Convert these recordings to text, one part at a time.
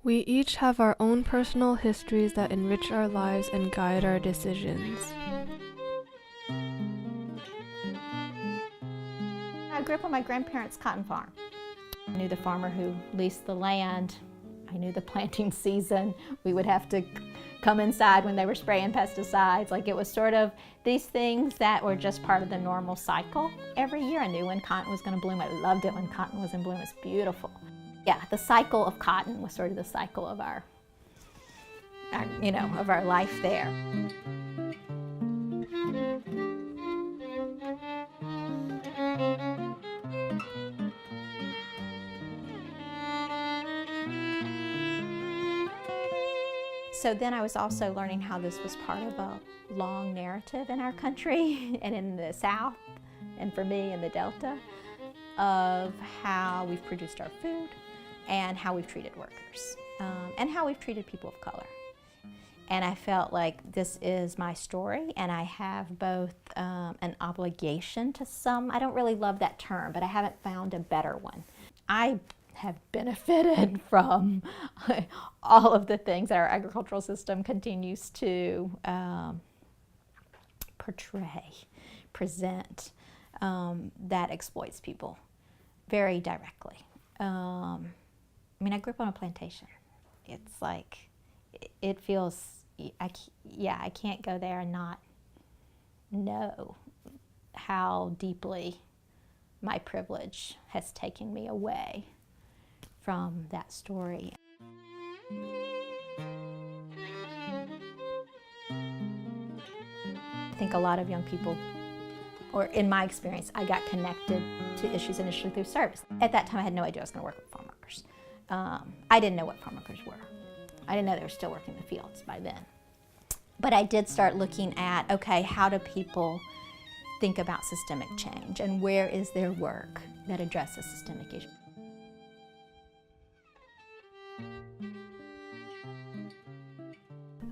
We each have our own personal histories that enrich our lives and guide our decisions. I grew up on my grandparents' cotton farm. I knew the farmer who leased the land. I knew the planting season. We would have to come inside when they were spraying pesticides. Like, it was sort of these things that were just part of the normal cycle. Every year I knew when cotton was going to bloom. I loved it when cotton was in bloom. It was beautiful. Yeah, the cycle of cotton was sort of the cycle of our life there. So then I was also learning how this was part of a long narrative in our country and in the South, and for me in the Delta, of how we've produced our food and how we've treated workers and how we've treated people of color. And I felt like this is my story, and I have both an obligation to I don't really love that term, but I haven't found a better one. I have benefited from all of the things that our agricultural system continues to present that exploits people very directly. I mean, I grew up on a plantation. It's like, it feels, I can't go there and not know how deeply my privilege has taken me away from that story. I think a lot of young people, or in my experience, I got connected to issues initially through service. At that time, I had no idea I was going to work with farm workers. I didn't know what farm workers were. I didn't know they were still working in the fields by then. But I did start looking at, okay, how do people think about systemic change, and where is their work that addresses systemic issues?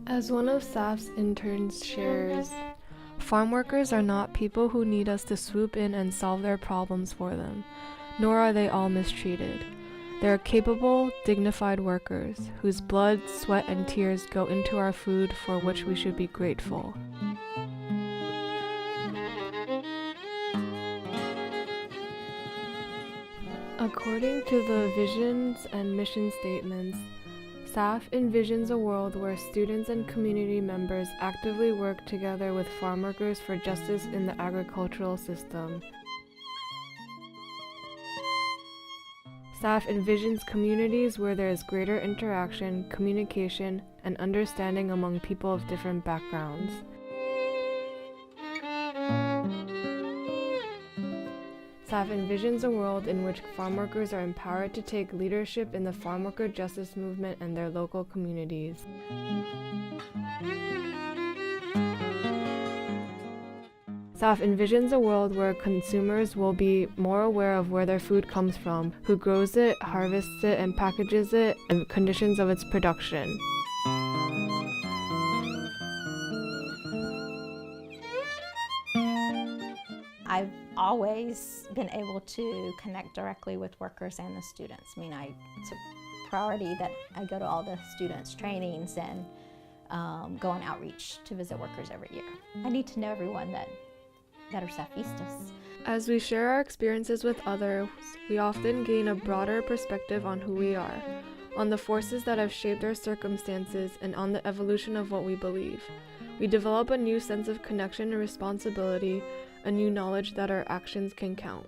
As one of SAF's interns shares, farm workers are not people who need us to swoop in and solve their problems for them, nor are they all mistreated. They are capable, dignified workers whose blood, sweat, and tears go into our food, for which we should be grateful. According to the visions and mission statements, SAF envisions a world where students and community members actively work together with farm workers for justice in the agricultural system. SAF envisions communities where there is greater interaction, communication, and understanding among people of different backgrounds. SAF envisions a world in which farm workers are empowered to take leadership in the farm worker justice movement and their local communities. SAF envisions a world where consumers will be more aware of where their food comes from, who grows it, harvests it, and packages it, and conditions of its production. I've always been able to connect directly with workers and the students. I mean, it's a priority that I go to all the students' trainings and go on outreach to visit workers every year. I need to know everyone that are SAFistas. As we share our experiences with others, we often gain a broader perspective on who we are, on the forces that have shaped our circumstances, and on the evolution of what we believe. We develop a new sense of connection and responsibility, a new knowledge that our actions can count.